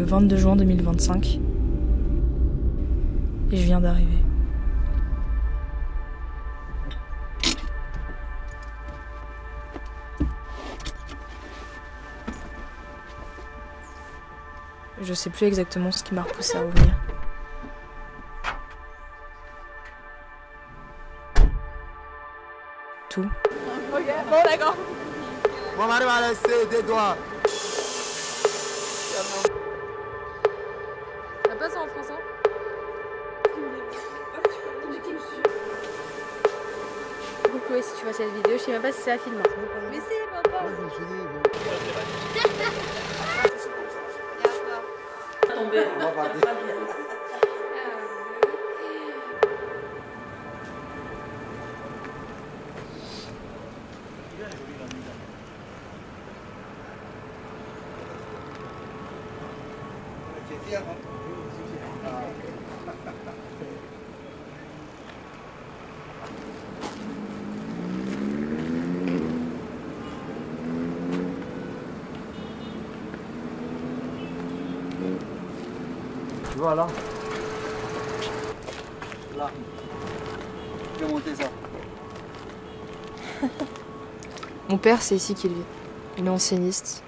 le 22 juin 2025 et je viens d'arriver. Je sais plus exactement ce qui m'a repoussé à revenir. Tout. Ok, bon d'accord. On arrive à laisser des doigts. T'as pas ça en français? Coucou, si tu vois cette vidéo, je sais même pas si c'est la film. Mais c'est papa. On va partir. Tu es fier, hein? Tu vois là? Là. Tu peux monter ça. Mon père, c'est ici qu'il vit. Il est enseigniste.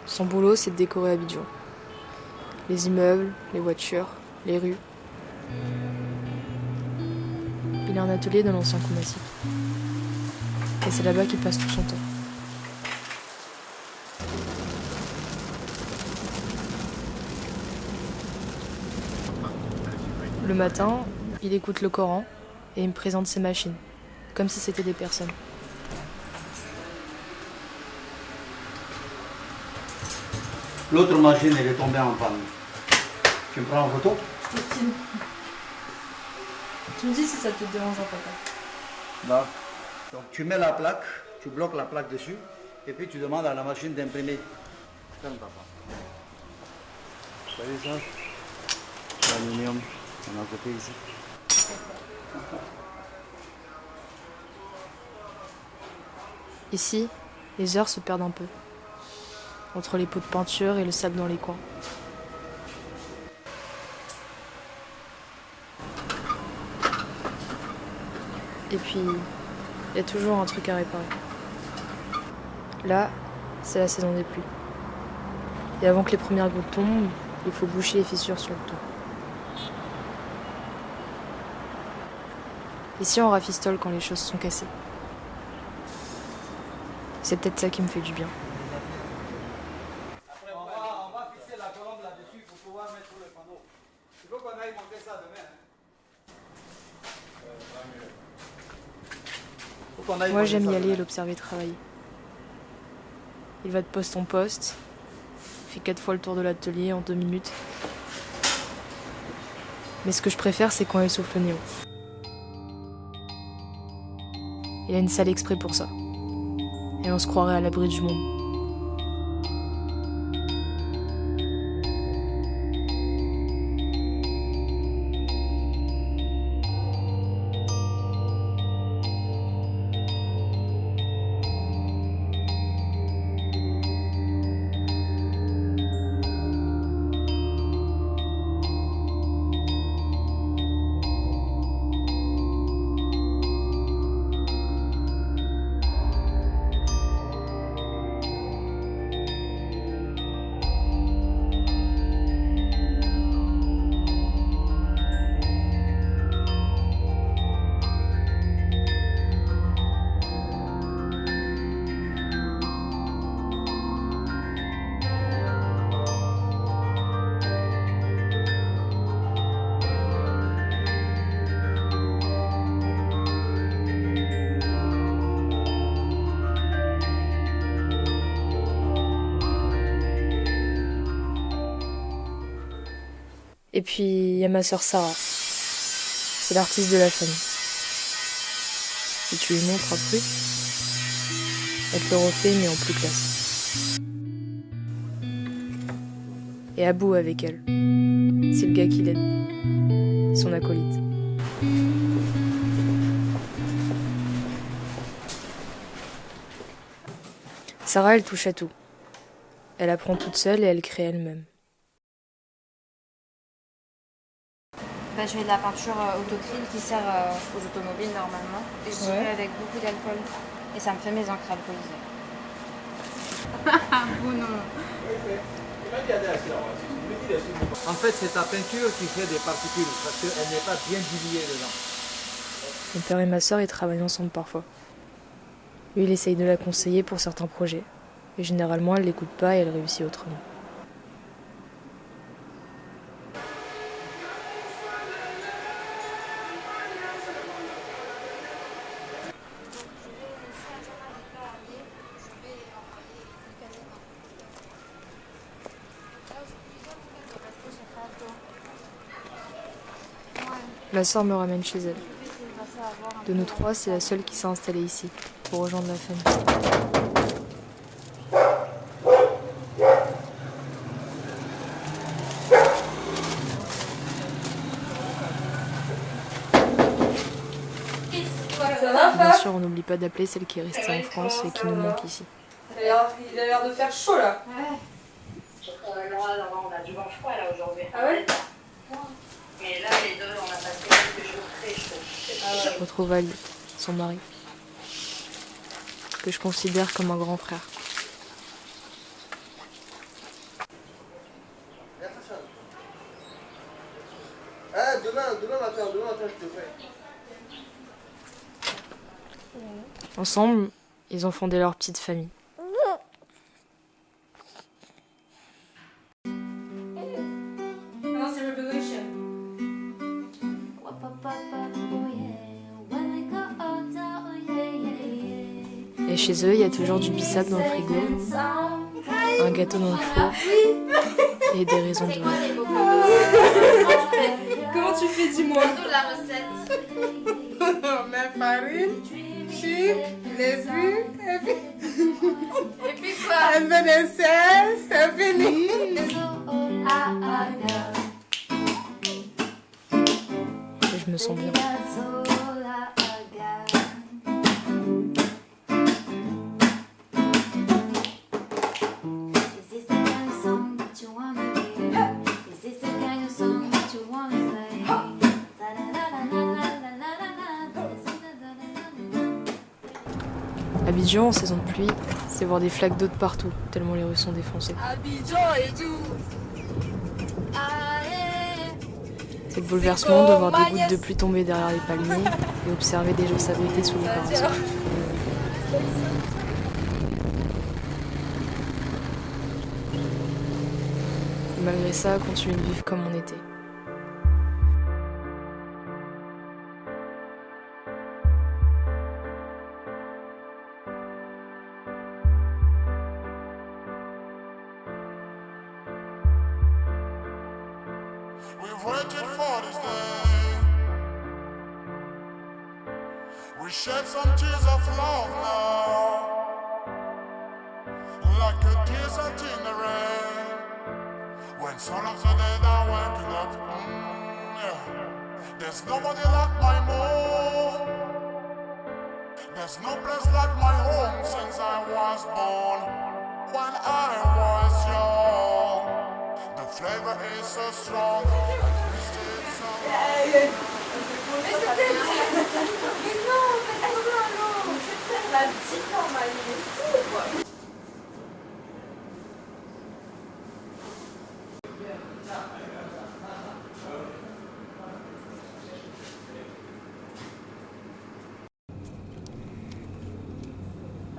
Son boulot, c'est de décorer Abidjan. Les immeubles, les voitures, les rues. Il a un atelier dans l'ancien Koumassi. Et c'est là-bas qu'il passe tout son temps. Le matin, il écoute le Coran et il me présente ses machines, comme si c'était des personnes. L'autre machine, elle est tombée en panne. Tu me prends en photo? Tu me dis si ça te dérange, papa. Là. Donc tu mets la plaque, tu bloques la plaque dessus, et puis tu demandes à la machine d'imprimer. Ferme papa. Vous voyez ça? L'aluminium, on a à côté ici. Ici, les heures se perdent un peu, entre les pots de peinture et le sable dans les coins. Et puis, il y a toujours un truc à réparer. Là, c'est la saison des pluies. Et avant que les premières gouttes tombent, il faut boucher les fissures sur le toit. Ici, on rafistole quand les choses sont cassées. C'est peut-être ça qui me fait du bien. On va fixer la colombe là-dessus pour pouvoir mettre le panneau. Il faut qu'on aille monter ça demain. Moi, j'aime y aller et l'observer travailler. Il va de poste en poste, il fait 4 fois le tour de l'atelier en 2 minutes. Mais ce que je préfère, c'est quand il souffle le néon. Il a une salle exprès pour ça. Et on se croirait à l'abri du monde. Et puis, il y a ma sœur Sarah. C'est l'artiste de la famille. Si tu lui montres un truc, elle te le refait, mais en plus classe. Et Abou avec elle. C'est le gars qui l'aide. Son acolyte. Sarah, elle touche à tout. Elle apprend toute seule et elle crée elle-même. Je mets de la peinture autocryl qui sert aux automobiles normalement. Et je dilue avec beaucoup d'alcool. Et ça me fait mes encres alcoolisées. Bon non. En fait, c'est ta peinture qui fait des particules parce qu'elle n'est pas bien diluée dedans. Mon père et ma sœur, ils travaillent ensemble parfois. Lui, il essaye de la conseiller pour certains projets. Et généralement, elle l'écoute pas et elle réussit autrement. Ma sœur me ramène chez elle. De nous trois, c'est la seule qui s'est installée ici, pour rejoindre la famille. Bien sûr, on n'oublie pas d'appeler celle qui est restée en France et qui nous manque ici. Il a l'air de faire chaud là. Ouais. On a du vent froid là aujourd'hui. Ah ouais? Mais là, les deux, on a passé quelques jours très chauds. Je retrouve Ali, son mari, que je considère comme un grand frère. Demain matin, je te fais. Ensemble, ils ont fondé leur petite famille. Non, c'est Revolution. Et chez eux, il y a toujours du bissap dans le frigo, un gâteau dans le four et des raisons de rire. Comment tu fais, dis-moi? La recette. On met farine, sucre, levure, Et puis quoi? un peu de sel, c'est fini. Et je me sens bien. Abidjan, en saison de pluie, c'est voir des flaques d'eau de partout, tellement les rues sont défoncées. Abidjan et tout. C'est le bouleversement de voir des gouttes de pluie tomber derrière les palmiers et observer des gens s'abriter sous les parasols. Et malgré ça, continuer de vivre comme on était. We've waited for this day. We shed some tears of love now, like a desert in the rain. When some of the dead are waking up, yeah. There's nobody like my mom. There's no place like my home since I was born. When I was young, the flavor is so strong.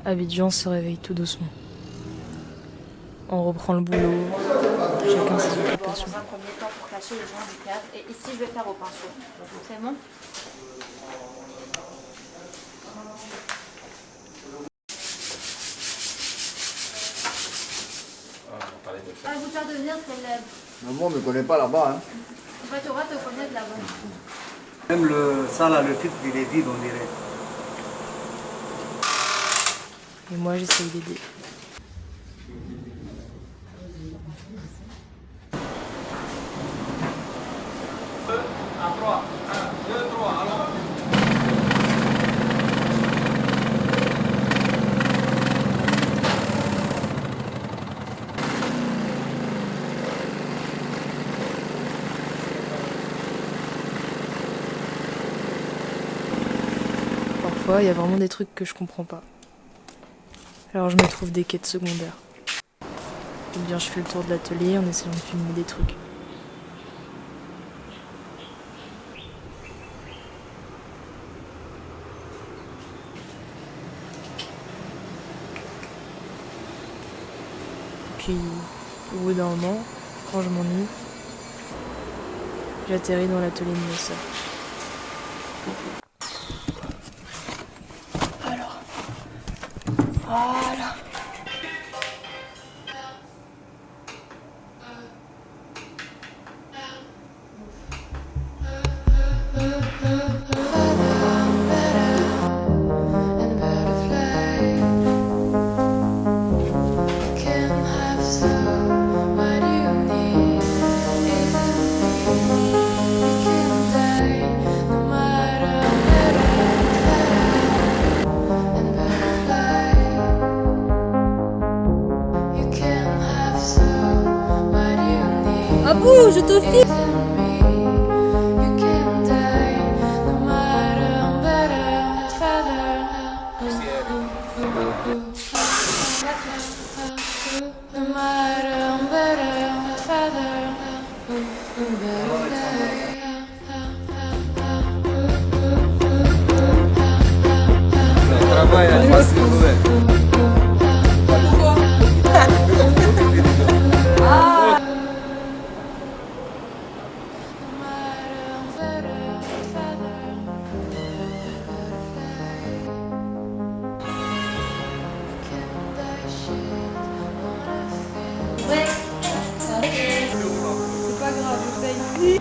Abidjan se réveille tout doucement. On reprend le boulot, chacun ses occupations. Dans un premier temps pour cacher les gens du cadre. Et ici, je vais faire au pinceau. C'est bon? Ah, vous faire devenir célèbre. Maman ne me connaît pas là-bas. Hein. En fait, tu auras te connaître là-bas. Même ça là, le filtre, il est vide, on dirait. Et moi, j'essaye d'aider. À 3, 1, 2, 3, alors. fois, il y a vraiment des trucs que je comprends pas. Alors je me trouve des quêtes secondaires. Ou bien je fais le tour de l'atelier en essayant de filmer des trucs. Puis, au bout d'un moment, quand je m'ennuie, j'atterris dans l'atelier de mes sœurs. Alors, voilà. Abou, je te filme. C'est pas grave, je paye.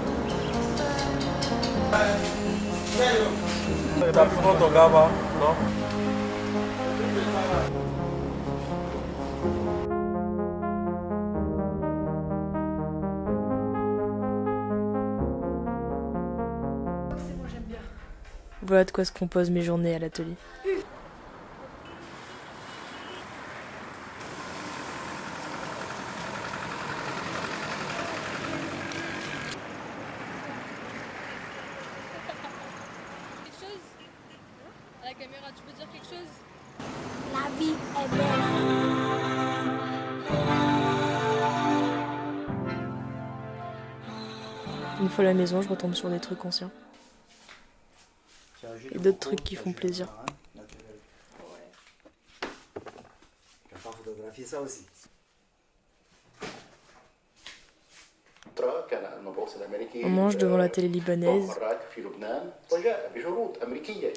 T'as pris ton gamin, non? Voilà de quoi se composent mes journées à l'atelier. Quelque chose? À la caméra, tu peux dire quelque chose? La vie est belle. Une fois à la maison, je retombe sur des trucs anciens. Et d'autres trucs qui font plaisir. Photographier ça aussi. On mange devant la télé libanaise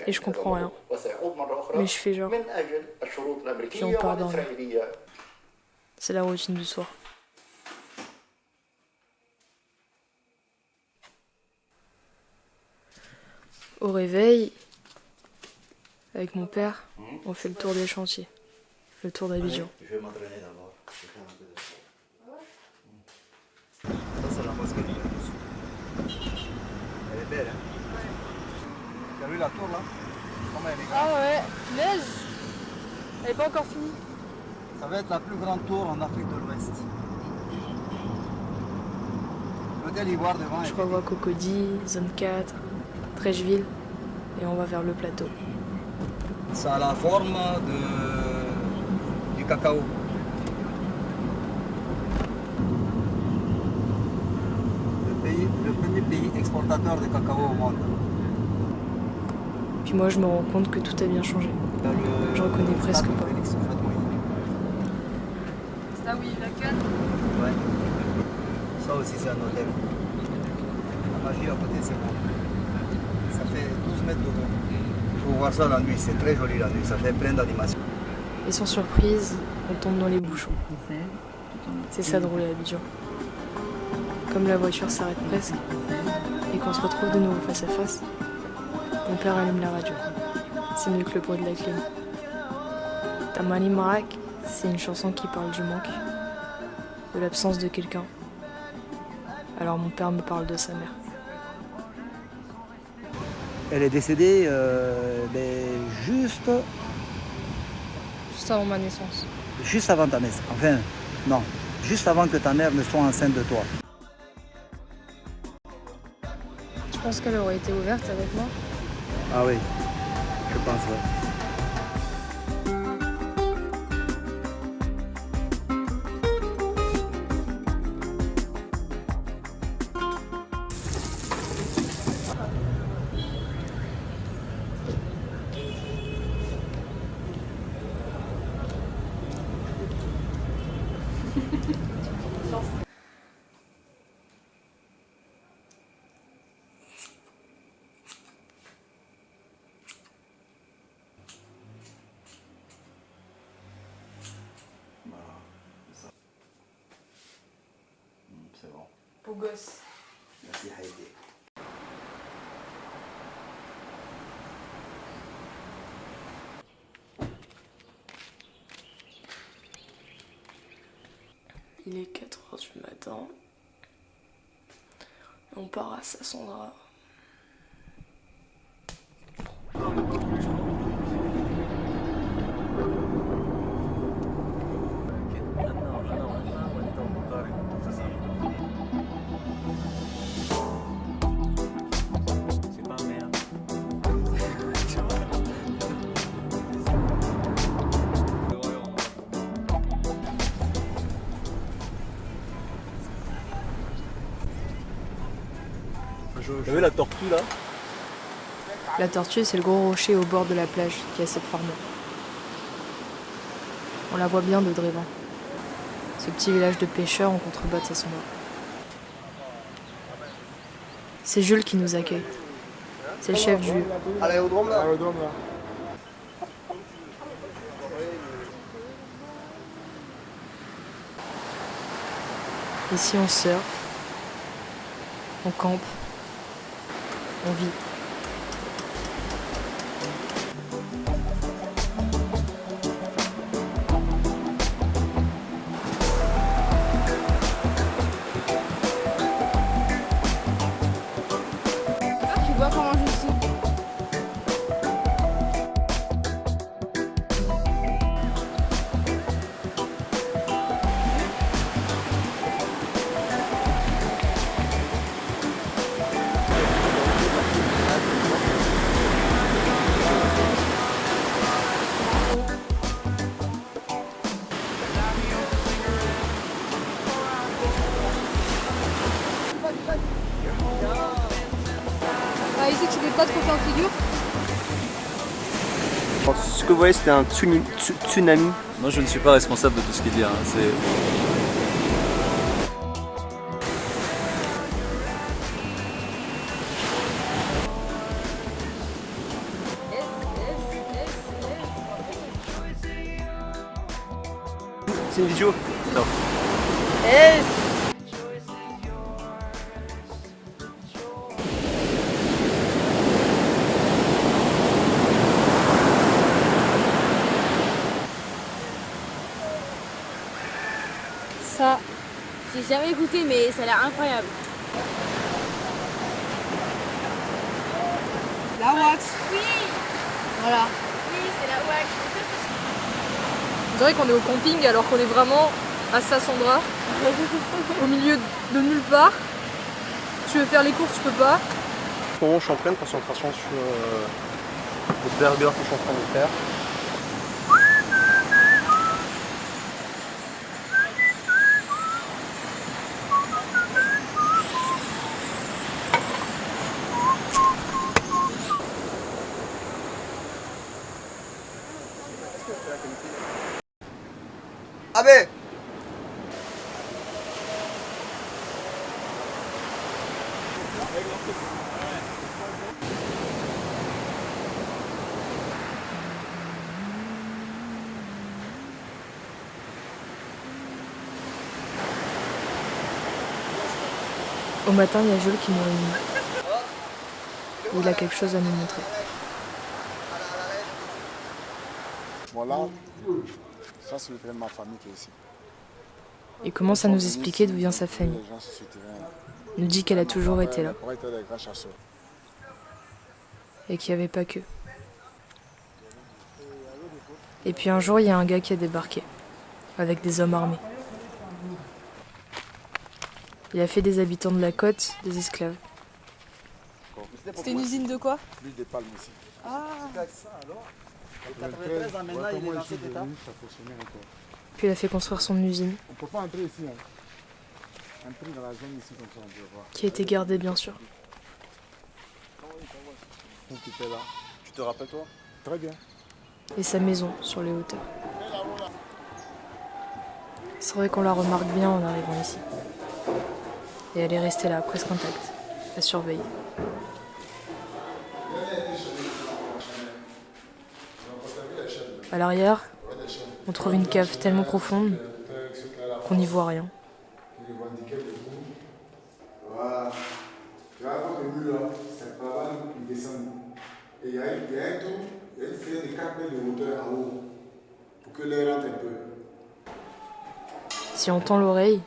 et je comprends rien. Mais je fais genre. Puis on part dormir. C'est la routine du soir. Au réveil, avec mon père, on fait le tour des chantiers, le tour d'Abidjan. Je vais m'entraîner d'abord. Ça, c'est la mosquée du Yamoussouf. Elle est belle, hein? Tu as vu la tour là? Comment elle est grande? Ah ouais, punaise! Elle est pas encore finie. Ça va être la plus grande tour en Afrique de l'Ouest. L'hôtel Ivoire devant. Je revois Cocody, Zone 4, Trècheville, et on va vers le plateau. Ça a la forme du cacao. Le premier pays exportateur de cacao au monde. Puis moi, je me rends compte que tout a bien changé. Je reconnais presque pas. C'est là où il y a eu la canne? Ouais. Ça aussi, c'est un hôtel. La magie à côté, c'est bon. Ça fait 12 mètres de haut. Il faut voir ça la nuit, c'est très joli la nuit, ça fait plein d'animations. Et sans surprise, on tombe dans les bouchons. C'est ça de rouler à Abidjan. Comme la voiture s'arrête presque, et qu'on se retrouve de nouveau face à face, mon père allume la radio. C'est mieux que le bruit de la clim. Tamani Marak, c'est une chanson qui parle du manque, de l'absence de quelqu'un. Alors mon père me parle de sa mère. Elle est décédée juste Juste avant ma naissance. Juste avant ta naissance. Enfin, non. Juste avant que ta mère ne soit enceinte de toi. Tu penses qu'elle aurait été ouverte avec moi? Ah oui. Je pense, ouais. C'est bon. Beau gosse. Merci Heidi. Il est 4h du matin. On part à Sassandra. Vous avez la tortue là? La tortue, c'est le gros rocher au bord de la plage qui a cette forme. On la voit bien de Drévin. Ce petit village de pêcheurs en contrebas de Sassandra. C'est Jules qui nous accueille. C'est le chef du lieu. À l'aérodrome là. Ici, on surfe, on campe, on vit. Tu vois comment je suis. Ah, ici, tu peux pas trop faire figure. Ce que vous voyez, c'était un tsunami. Moi, je ne suis pas responsable de tout ce qu'il dit. Hein. C'est... C'est une vidéo. Non. Ça, j'ai jamais goûté, mais ça a l'air incroyable. La wax. Oui. Voilà. Oui, c'est la wax. On dirait qu'on est au camping alors qu'on est vraiment à Sassandra, au milieu de nulle part. Tu veux faire les courses, tu peux pas. En ce moment, je suis en pleine concentration sur le burger que je suis en train de faire. Abe! Au matin, il y a Jules qui nous réunit. Il a quelque chose à nous montrer. Voilà, ça c'est le terrain de ma famille qui est ici. Il commence à nous expliquer d'où vient sa famille. Il nous dit qu'elle a toujours été là. Et qu'il n'y avait pas que. Et puis un jour, il y a un gars qui a débarqué, avec des hommes armés. Il a fait des habitants de la côte des esclaves. C'était une usine de quoi? L'huile des palmes ici. ça alors. En 93 ans, maintenant, il est dans cet état. Puis il a fait construire son usine, On peut pas entrer ici. Entrer dans la zone ici comme ça, on peut voir. qui a été gardée bien sûr. Donc tu étais là. Tu te rappelles toi? Très bien. Et sa maison sur les hauteurs. C'est vrai qu'on la remarque bien en arrivant ici. Et elle est restée là, presque intacte, à surveiller. À l'arrière, on trouve une cave tellement profonde qu'on n'y voit rien. Voilà. Tu vois, votre mur là, c'est pas mal, il descend. Et il y a un trou, il y a une fenêtre de 4 mètres de hauteur en haut, pour que l'air rentre un peu. Si on tend l'oreille,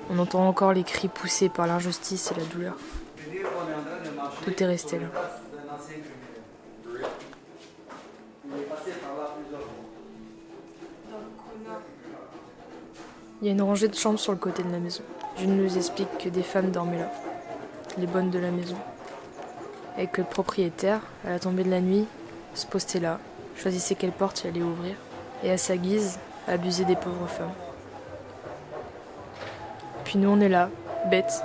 on entend encore les cris poussés par l'injustice et la douleur. Tout est resté là. Il y a une rangée de chambres sur le côté de la maison. Je ne nous explique que des femmes dormaient là, les bonnes de la maison. Et que le propriétaire, à la tombée de la nuit, se postait là, choisissait quelle porte il allait ouvrir, et à sa guise, abusait des pauvres femmes. Puis nous on est là, bêtes.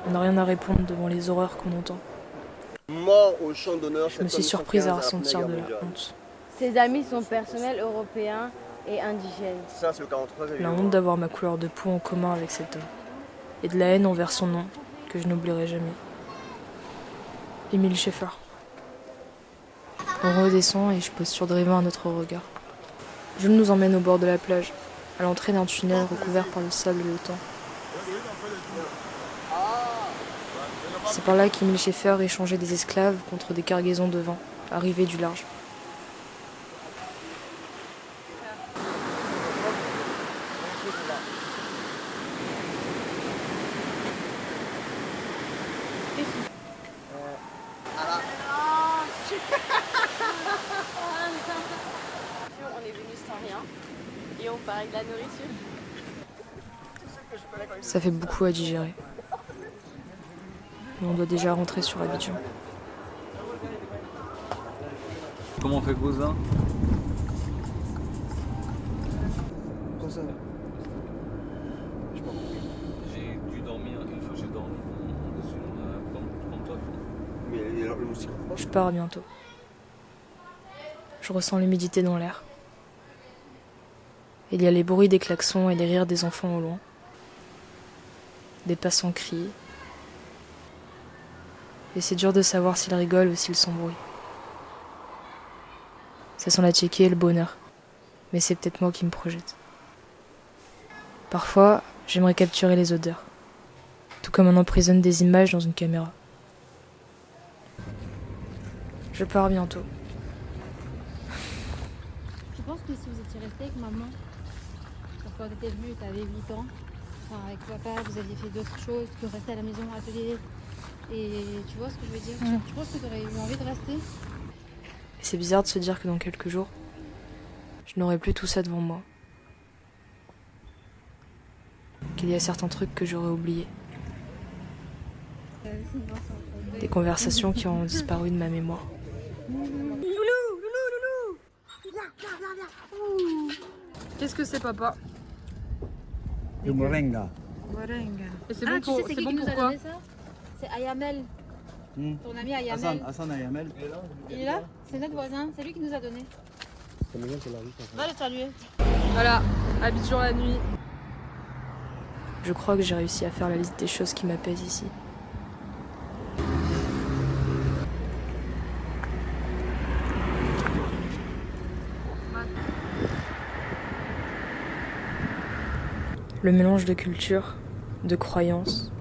On n'a rien à répondre devant les horreurs qu'on entend. Mort au champ d'honneur. Je me suis surprise à ressentir de la honte. Ses amis sont personnels européens et indigènes. Ça, c'est le 43. La honte d'avoir ma couleur de peau en commun avec cet homme. Et de la haine envers son nom, que je n'oublierai jamais. Émile Schaeffer. On redescend et je pose sur Drévin un autre regard. Jules nous emmène au bord de la plage, à l'entrée d'un tunnel recouvert par le sable et le temps. C'est par là qu'Émile Schaeffer échangeait des esclaves contre des cargaisons de vin, arrivées du large. On est venu sans rien et on part avec la nourriture. Ça fait beaucoup à digérer. Et on doit déjà rentrer sur Abidjan. Comment on fait cousin? Quoi ça? J'ai dû dormir, une fois j'ai dormi dessus, comme toi. Mais le moustique. Je pars bientôt. Je ressens l'humidité dans l'air. Il y a les bruits des klaxons et les rires des enfants au loin. Des passants crient. Et c'est dur de savoir s'ils rigolent ou s'ils s'embrouillent. Ça sent la tchéquée et le bonheur. Mais c'est peut-être moi qui me projette. Parfois, j'aimerais capturer les odeurs. Tout comme on emprisonne des images dans une caméra. Je pars bientôt. Je pense que si vous étiez resté avec maman, quand tu étais venu, tu avais 8 ans, enfin, avec papa, vous aviez fait d'autres choses que rester à la maison, atelier. Et tu vois ce que je veux dire? Je pense que tu aurais eu envie de rester. Et c'est bizarre de se dire que dans quelques jours, je n'aurai plus tout ça devant moi. Qu'il y a certains trucs que j'aurais oubliés. Des conversations qui ont disparu de ma mémoire. Qu'est-ce que c'est, papa? Du moringa. Et c'est bon pour, tu sais, c'est bon qui nous a pourquoi? donné ça? C'est Ayamel, ton ami Ayamel. Hassan Ayamel. Il est là? C'est notre voisin, c'est lui qui nous a donné. Va le saluer. Voilà, Abidjan la nuit. Je crois que j'ai réussi à faire la liste des choses qui m'apaisent ici. Le mélange de culture, de croyances,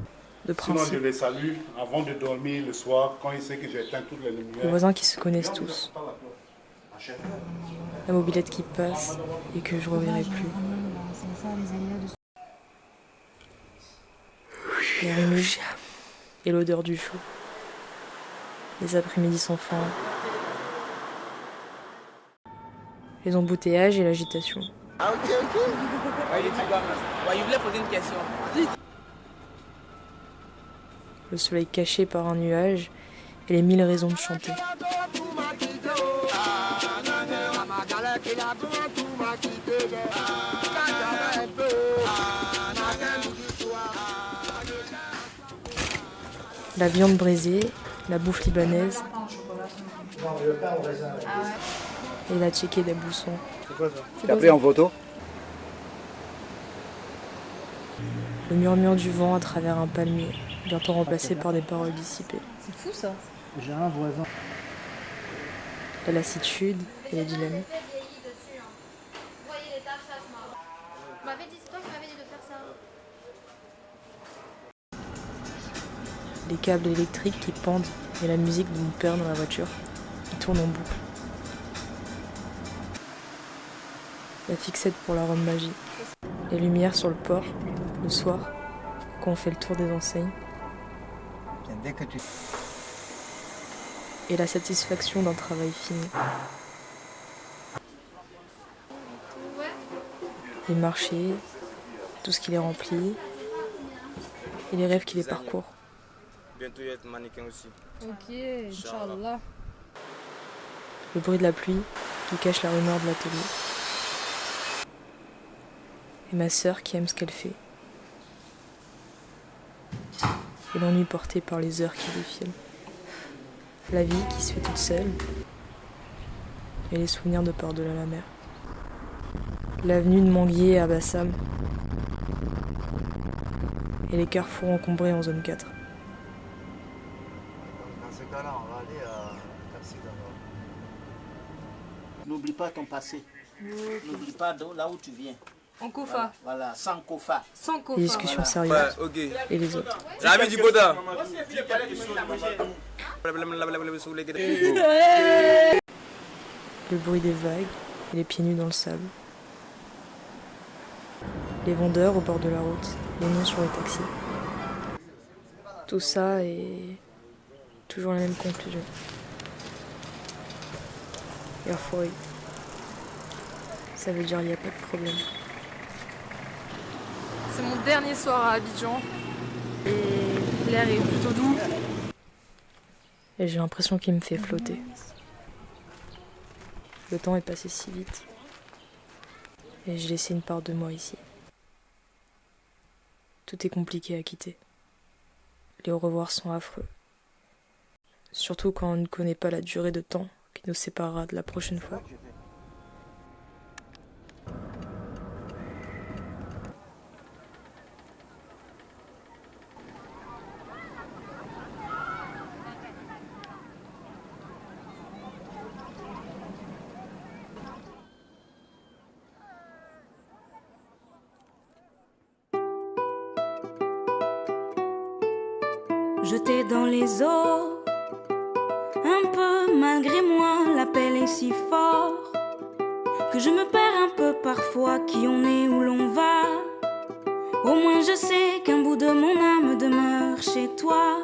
de Sinon, je principes. les salue avant de dormir le soir, quand il sait que j'ai éteint toutes les lumières. Les voisins qui se connaissent tous. La mobilette qui passe et que je ne reverrai plus. Les remue et l'odeur du chou. Les après-midi sans fin. Les embouteillages et l'agitation. Ah ok. Ouais, il voulait poser une question. Le soleil caché par un nuage et les 1000 raisons de chanter. La viande braisée, la bouffe libanaise et la tchéké d'Abousson. C'est quoi ça? Tu l'as pris en photo? Le murmure du vent à travers un palmier, bientôt remplacé par des paroles dissipées. C'est fou ça. J'ai un voisin. La lassitude et les dilemmes. Les câbles électriques qui pendent et la musique de mon père dans la voiture qui tourne en boucle. La fixette pour la Rome magie. Les lumières sur le port, le soir, quand on fait le tour des enseignes. Dès que tu... Et la satisfaction d'un travail fini. Les marchés, tout ce qui les remplit, et les rêves qui les parcourent. Bientôt, il y a être mannequin aussi. Ok, Inch'Allah. Le bruit de la pluie qui cache la rumeur de l'atelier. Et ma sœur qui aime ce qu'elle fait. Et l'ennui porté par les heures qui défilent. La vie qui se fait toute seule. Et les souvenirs de par-delà la mer. L'avenue de Manguier à Bassam. Et les carrefours encombrés en zone 4. Dans ce cas-là, on va aller à Taxi d'abord. N'oublie pas ton passé. N'oublie pas là où tu viens. En Kofa. Voilà, sans Kofa. Sans Kofa. Les discussions sérieuses. Ouais, ok. Et les autres. Rami du Boda. Le bruit des vagues et les pieds nus dans le sable. Les vendeurs au bord de la route, les noms sur les taxis. Tout ça et toujours la même conclusion. Erfoy. Ça veut dire il n'y a pas de problème. C'est mon dernier soir à Abidjan et l'air est plutôt doux. Et j'ai l'impression qu'il me fait flotter. Le temps est passé si vite. Et j'ai laissé une part de moi ici. Tout est compliqué à quitter. Les au revoir sont affreux. Surtout quand on ne connaît pas la durée de temps qui nous séparera de la prochaine fois. Jeté dans les eaux, un peu malgré moi, l'appel est si fort que je me perds un peu parfois qui on est, où l'on va. Au moins je sais qu'un bout de mon âme demeure chez toi.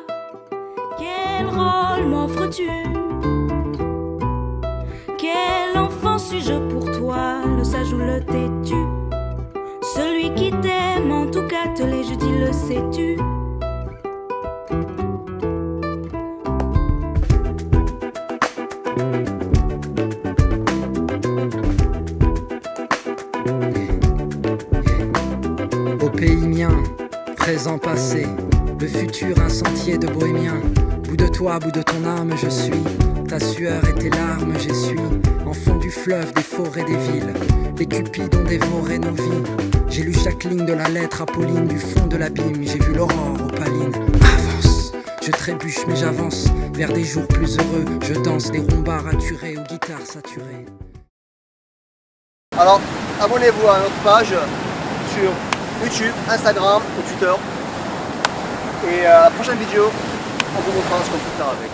Quel rôle m'offres-tu? Quel enfant suis-je pour toi? Le sage ou le têtu? Celui qui t'aime, en tout cas te l'ai, je dis, le sais-tu? Au pays mien, présent, passé, le futur un sentier de bohémien. Bout de toi, bout de ton âme, je suis. Ta sueur et tes larmes, j'essuie. Enfant du fleuve, des forêts, des villes. Les cupides ont dévoré nos vies. J'ai lu chaque ligne de la lettre apolline du fond de l'abîme. J'ai vu l'aurore opaline. Avance, je trébuche mais j'avance vers des jours plus heureux. Je danse des rumba raturés aux guitares saturées. Alors, abonnez-vous à notre page sur YouTube, Instagram ou Twitter. Et à la prochaine vidéo, on vous montrera ce qu'on peut faire avec.